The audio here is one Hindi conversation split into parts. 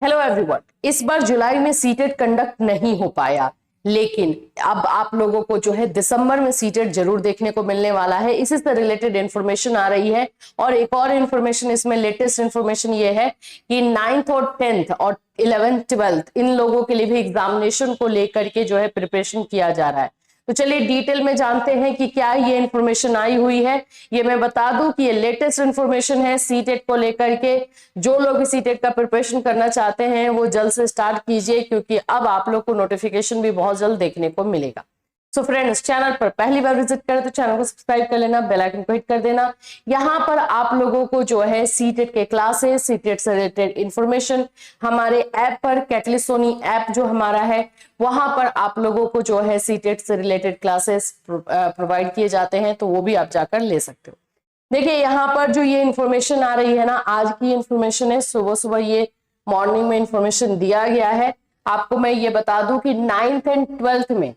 Hello everyone. इस बार जुलाई में सीटेट कंडक्ट नहीं हो पाया, लेकिन अब आप लोगों को जो है दिसंबर में सीटेट जरूर देखने को मिलने वाला है। इसी से रिलेटेड इंफॉर्मेशन आ रही है। और एक और इंफॉर्मेशन, इसमें लेटेस्ट इंफॉर्मेशन ये है कि 9th और 10th और 11th 12th इन लोगों के लिए भी एग्जामिनेशन को लेकर के जो है प्रिपरेशन किया जा रहा है। तो चलिए डिटेल में जानते हैं कि क्या ये इंफॉर्मेशन आई हुई है। ये मैं बता दूं कि ये लेटेस्ट इंफॉर्मेशन है सीटेट को लेकर के। जो लोग सीटेट का प्रिपरेशन करना चाहते हैं वो जल्द से स्टार्ट कीजिए, क्योंकि अब आप लोग को नोटिफिकेशन भी बहुत जल्द देखने को मिलेगा। सो फ्रेंड्स, चैनल पर पहली बार विजिट करें तो चैनल को सब्सक्राइब कर लेना, बेल आइकन को हिट कर देना। यहाँ पर आप लोगों को जो है सीटेट के क्लासेस, सीटेट से रिलेटेड इंफॉर्मेशन हमारे ऐप पर, कैटलिस्ट सोनी ऐप जो हमारा है वहां पर आप लोगों को जो है सीटेट से रिलेटेड क्लासेस प्रोवाइड किए जाते हैं, तो वो भी आप जाकर ले सकते हो। देखिए यहाँ पर जो ये इंफॉर्मेशन आ रही है ना, आज की इंफॉर्मेशन है, सुबह सुबह ये मॉर्निंग में इंफॉर्मेशन दिया गया है। आपको मैं ये बता दूं कि 9th एंड 12th में,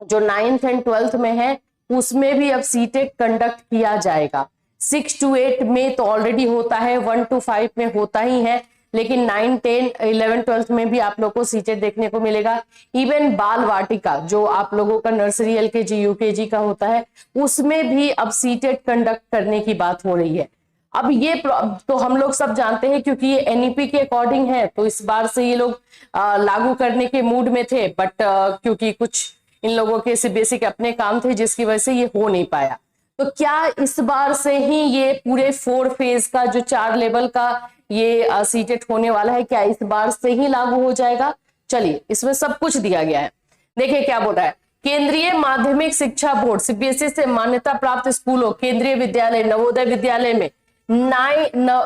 जो 9th एंड 12th में है उसमें भी अब सीटेट कंडक्ट किया जाएगा। 6 to 8 में तो ऑलरेडी होता है, 1 to 5 में होता ही है, लेकिन 9, 10, 11, 12 में भी आप लोगों को सीटेट देखने को मिलेगा। इवन बाल वाटिका जो आप लोगों का नर्सरी, एलकेजी, यूकेजी का होता है, उसमें भी अब सीटेट कंडक्ट करने की बात हो रही है। अब ये तो हम लोग सब जानते हैं, क्योंकि ये एनईपी के अकॉर्डिंग है, तो इस बार से ये लोग लागू करने के मूड में थे, बट क्योंकि कुछ इन लोगों के सीबीएसई के अपने काम थे जिसकी वजह से ये हो नहीं पाया। तो क्या इस बार से ही ये पूरे 4 फेज का जो 4 लेवल का ये सीटेट होने वाला है, क्या इस बार से ही लागू हो जाएगा? चलिए, इसमें सब कुछ दिया गया है। देखिए क्या बोल रहा है। केंद्रीय माध्यमिक शिक्षा बोर्ड सीबीएसई से मान्यता प्राप्त स्कूलों, केंद्रीय विद्यालय, नवोदय विद्यालय में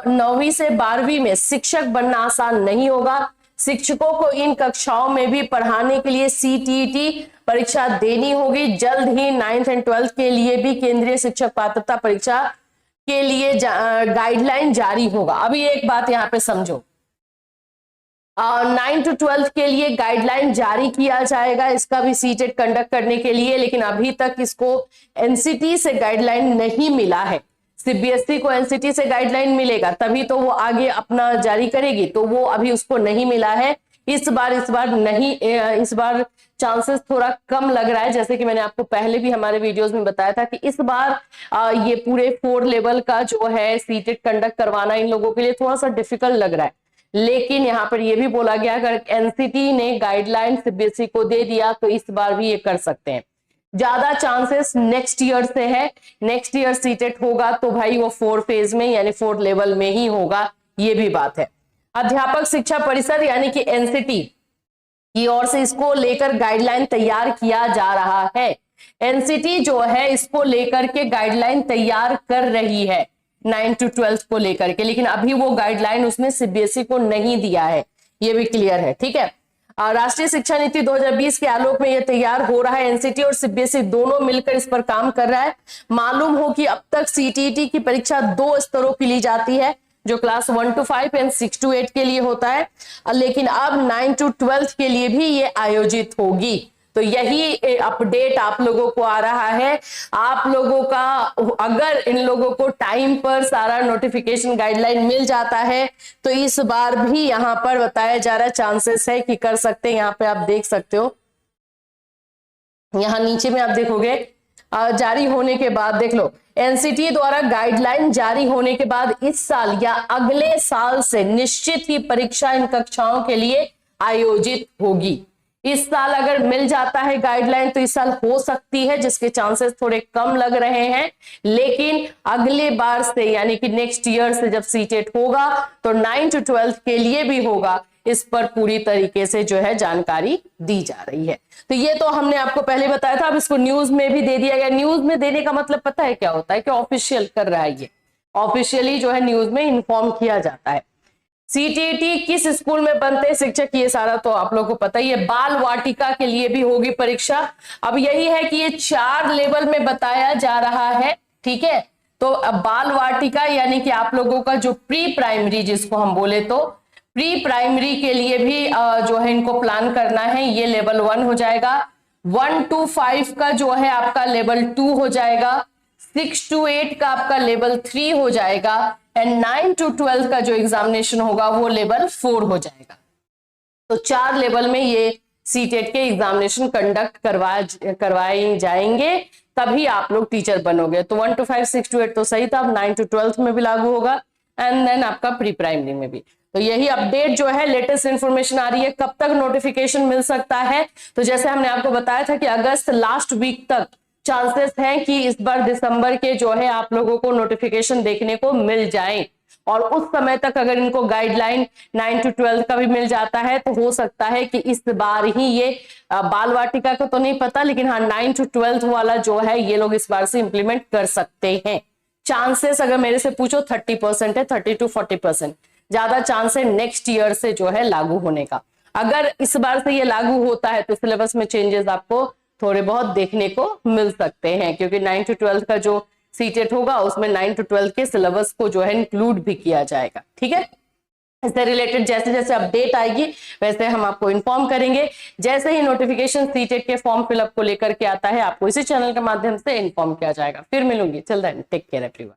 9वीं से 12वीं में शिक्षक बनना आसान नहीं होगा। शिक्षकों को इन कक्षाओं में भी पढ़ाने के लिए सीटीईटी परीक्षा देनी होगी। जल्द ही 9th एंड 12th के लिए भी केंद्रीय शिक्षक पात्रता परीक्षा के लिए गाइडलाइन जारी होगा। अभी एक बात यहाँ पे समझो, 9 to 12 के लिए गाइडलाइन जारी किया जाएगा इसका भी सीटेट कंडक्ट करने के लिए, लेकिन अभी तक इसको एनसीटी से गाइडलाइन नहीं मिला है। सीबीएसई को एनसीटी से गाइडलाइन मिलेगा तभी तो वो आगे अपना जारी करेगी, तो वो अभी उसको नहीं मिला है। इस बार नहीं, इस बार चांसेस थोड़ा कम लग रहा है। जैसे कि मैंने आपको पहले भी हमारे वीडियोस में बताया था कि इस बार ये पूरे 4 लेवल का जो है सीटेट कंडक्ट करवाना इन लोगों के लिए थोड़ा सा डिफिकल्ट लग रहा है। लेकिन यहाँ पर ये भी बोला गया अगर एनसीटी ने गाइडलाइन सीबीएसई को दे दिया तो इस बार भी ये कर सकते हैं। ज्यादा चांसेस नेक्स्ट ईयर से है। नेक्स्ट ईयर सीटेट होगा तो भाई वो 4 फेज में यानी 4 लेवल में ही होगा, ये भी बात है। अध्यापक शिक्षा परिषद यानी कि एनसीटी की ओर से इसको लेकर गाइडलाइन तैयार किया जा रहा है। एनसीटी जो है इसको लेकर के गाइडलाइन तैयार कर रही है 9 to 12 को लेकर के, लेकिन अभी वो गाइडलाइन उसने सीबीएसई को नहीं दिया है, ये भी क्लियर है। ठीक है, राष्ट्रीय शिक्षा नीति 2020 के आलोक में यह तैयार हो रहा है। एनसीटी और सीबीएसई दोनों मिलकर इस पर काम कर रहा है। मालूम हो कि अब तक सीटीईटी की परीक्षा 2 स्तरों की ली जाती है, जो क्लास 1 to 5 एंड 6 to 8 के लिए होता है, लेकिन अब 9 to 12 के लिए भी ये आयोजित होगी। तो यही अपडेट आप लोगों को आ रहा है। आप लोगों का अगर इन लोगों को टाइम पर सारा नोटिफिकेशन गाइडलाइन मिल जाता है तो इस बार भी यहाँ पर बताया जा रहा है चांसेस है कि कर सकते हैं। यहाँ पे आप देख सकते हो, यहाँ नीचे में आप देखोगे जारी होने के बाद, देख लो, एनसीटी द्वारा गाइडलाइन जारी होने के बाद इस साल या अगले साल से निश्चित ही परीक्षा इन कक्षाओं के लिए आयोजित होगी। इस साल अगर मिल जाता है गाइडलाइन तो इस साल हो सकती है, जिसके चांसेस थोड़े कम लग रहे हैं, लेकिन अगले बार से यानी कि नेक्स्ट ईयर से जब सीटेट होगा तो 9 to 12 के लिए भी होगा। इस पर पूरी तरीके से जो है जानकारी दी जा रही है। तो ये तो हमने आपको पहले बताया था, अब इसको न्यूज में भी दे दिया गया। न्यूज में देने का मतलब पता है क्या होता है कि ऑफिशियल कर रहा है, ये ऑफिशियली जो है न्यूज में इन्फॉर्म किया जाता है। सीटीईटी किस स्कूल में बनते हैं शिक्षक, ये सारा तो आप लोगों को पता ही है। बाल वाटिका के लिए भी होगी परीक्षा। अब यही है कि ये 4 लेवल में बताया जा रहा है। ठीक है, तो अब बाल वाटिका यानी कि आप लोगों का जो प्री प्राइमरी जिसको हम बोले, तो प्री प्राइमरी के लिए भी जो है इनको प्लान करना है, ये लेवल 1 हो जाएगा। 1 to 5 का जो है आपका लेवल 2 हो जाएगा। 6 to 8 का आपका लेवल 3 हो जाएगा एंड 9 to 12 का जो एग्जामिनेशन होगा वो लेवल 4 हो जाएगा। तो 4 लेवल में ये सीटेट के एग्जामिनेशन कंडक्ट करवाए जाएंगे, तभी आप लोग टीचर बनोगे। तो 1 to 5, 6 to 8 तो सही था, अब 9 to 12 में भी लागू होगा एंड देन आपका प्री प्राइमरी में भी। तो यही अपडेट जो है, लेटेस्ट इंफॉर्मेशन आ रही है। कब तक नोटिफिकेशन मिल सकता है? तो जैसे हमने आपको बताया था कि अगस्त लास्ट वीक तक चांसेस हैं कि इस बार दिसंबर के जो है आप लोगों को नोटिफिकेशन देखने को मिल जाए, और उस समय तक अगर इनको गाइडलाइन 9 to 12 का भी मिल जाता है तो हो सकता है कि इस बार ही ये बाल वाटिका का तो नहीं पता, लेकिन हाँ 9 to 12 वाला जो है ये लोग इस बार से इंप्लीमेंट कर सकते हैं। चांसेस अगर मेरे से पूछो 30% है, 30 to 40%। ज्यादा चांस है नेक्स्ट ईयर से जो है लागू होने का। अगर इस बार से ये लागू होता है तो सिलेबस में चेंजेस आपको थोड़े बहुत देखने को मिल सकते हैं, क्योंकि 9 to 12 का जो सीटेट होगा उसमें 9 to 12 के सिलेबस को जो है इंक्लूड भी किया जाएगा। ठीक है, इससे रिलेटेड जैसे जैसे अपडेट आएगी वैसे हम आपको इन्फॉर्म करेंगे। जैसे ही नोटिफिकेशन सीटेट के फॉर्म फिलअप को लेकर के आता है आपको इसी चैनल के माध्यम से इन्फॉर्म किया जाएगा। फिर मिलूंगी, till then take care everyone.